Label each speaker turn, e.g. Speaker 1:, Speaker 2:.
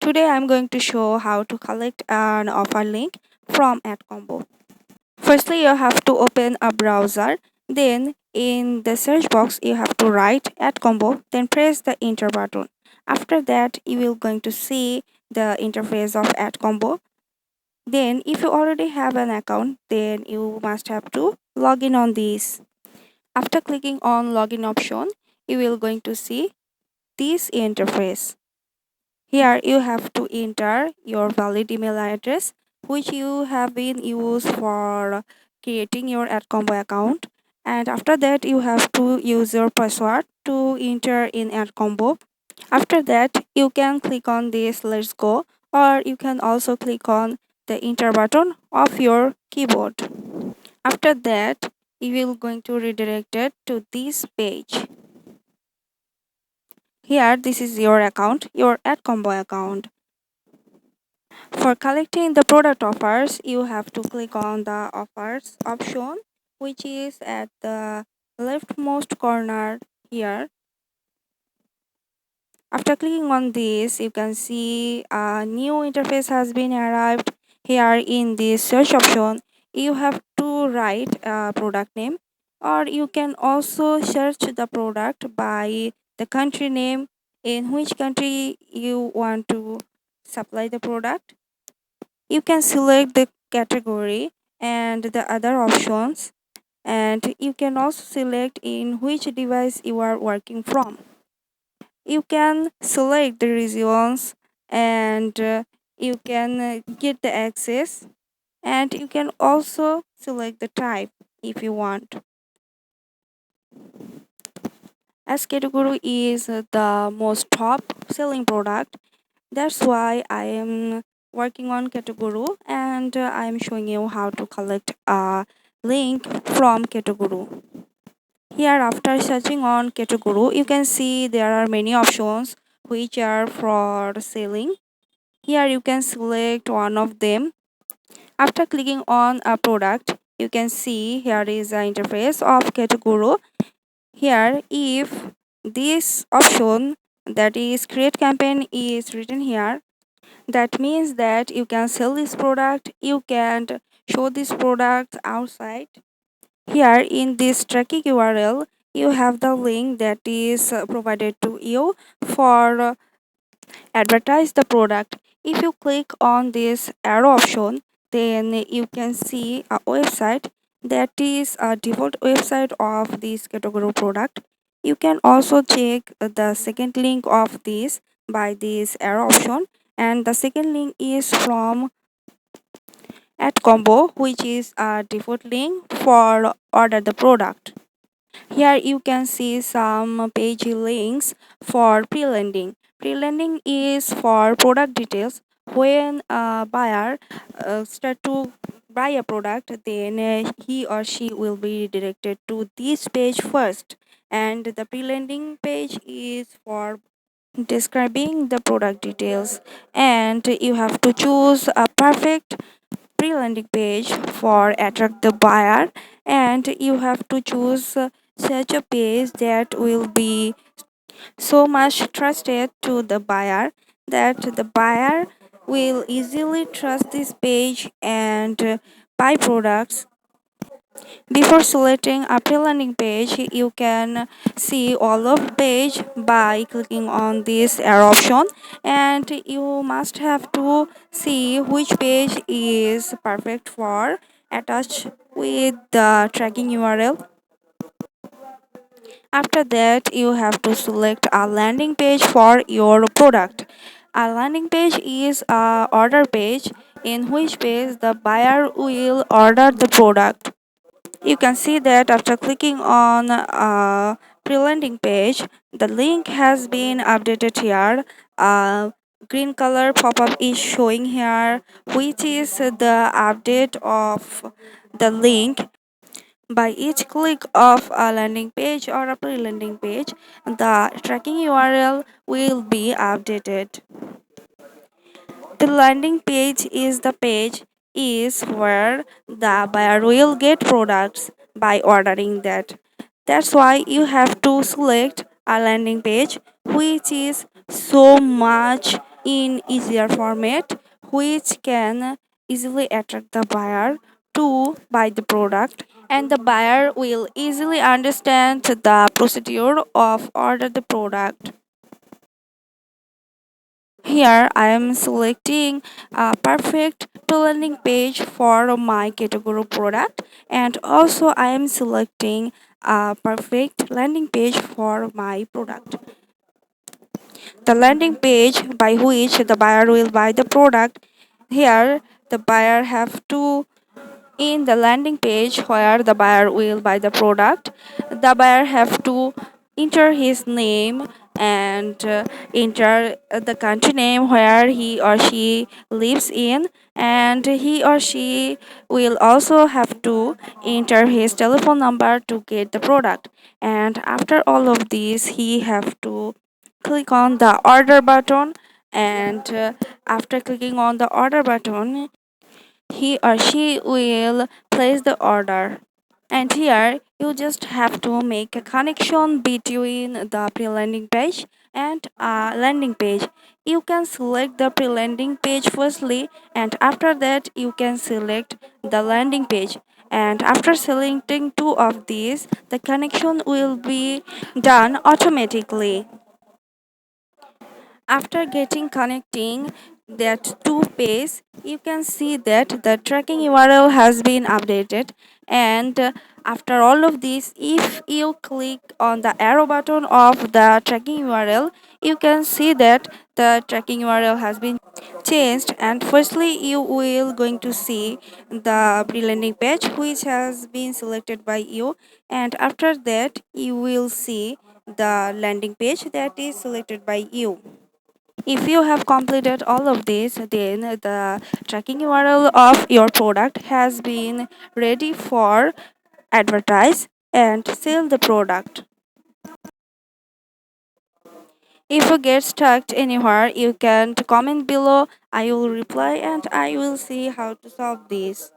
Speaker 1: Today I'm going to show how to collect an offer link from Adcombo. Firstly, you have to open a browser. Then in the search box you have to write Adcombo, then press the enter button. After that you will going to see the interface of Adcombo. Then if you already have an account, then you must have to log in on this. After clicking on login option, you will going to see this interface. Here you have to enter your valid email address which you have been used for creating your Adcombo account, and after that you have to use your password to enter in Adcombo. After that you can click on this let's go, or you can also click on the enter button of your keyboard. After that you will going to redirect it to this page. Here this is your account, your Adcombo account. For collecting the product offers, you have to click on the offers option, which is at the leftmost corner here. After clicking on this, you can see a new interface has been arrived. Here in this search option, you have to write a product name, or you can also search the product by the country name, in which country you want to supply the product. You can select the category and the other options, and you can also select in which device you are working from. You can select the regions, and you can get the access, and you can also select the type if you want. As category is the most top selling product, that's why I am working on category, and I am showing you how to collect a link from category. Here after searching on category, you can see there are many options which are for selling. Here you can select one of them. After clicking on a product, you can see here is the interface of category. Here if this option, that is create campaign, is written here, that means that you can sell this product, you can show this product outside. Here in this tracking URL, you have the link that is provided to you for advertise the product. If you click on this arrow option, then you can see a website that is a default website of this category product. You can also check the second link of this by this arrow option, and the second link is from Adcombo, which is a default link for order the product. Here you can see some page links for pre-landing. Pre-landing is for product details. When a buyer start to buy a product, then he or she will be directed to this page first. And the pre-landing page is for describing the product details, and you have to choose a perfect pre-landing page for attract the buyer, and you have to choose such a page that will be so much trusted to the buyer that the buyer will easily trust this page and buy products. Before selecting a pre-landing page, you can see all of page by clicking on this arrow option, and you must have to see which page is perfect for attach with the tracking URL. After that, you have to select a landing page for your product. A landing page is a order page in which page the buyer will order the product. You can see that after clicking on a pre-landing page, the link has been updated here. A green color pop-up is showing here, which is the update of the link. By each click of a landing page or a pre-landing page, the tracking URL will be updated. The landing page is the page is where the buyer will get products by ordering that. That's why you have to select a landing page which is so much in easier format, which can easily attract the buyer to buy the product, and the buyer will easily understand the procedure of order the product. Here I am selecting a perfect landing page for my category product, and also I am selecting a perfect landing page for my product. The landing page by which the buyer will buy the product. Here the buyer have to in the landing page where the buyer will buy the product, the buyer have to enter his name and enter the country name where he or she lives in, and he or she will also have to enter his telephone number to get the product. And after all of this, he have to click on the order button, and after clicking on the order button, he or she will place the order. And here you just have to make a connection between the pre-landing page and a landing page. You can select the pre-landing page firstly, and after that you can select the landing page. And after selecting two of these, the connection will be done automatically. After getting connecting that two page, you can see that the tracking URL has been updated. And after all of this, if you click on the arrow button of the tracking URL, you can see that the tracking URL has been changed. And firstly, you will going to see the pre-landing page which has been selected by you, and after that you will see the landing page that is selected by you. If you have completed all of this, then the tracking URL of your product has been ready for advertise and sell the product. If you get stuck anywhere, you can comment below. I will reply and I will see how to solve this.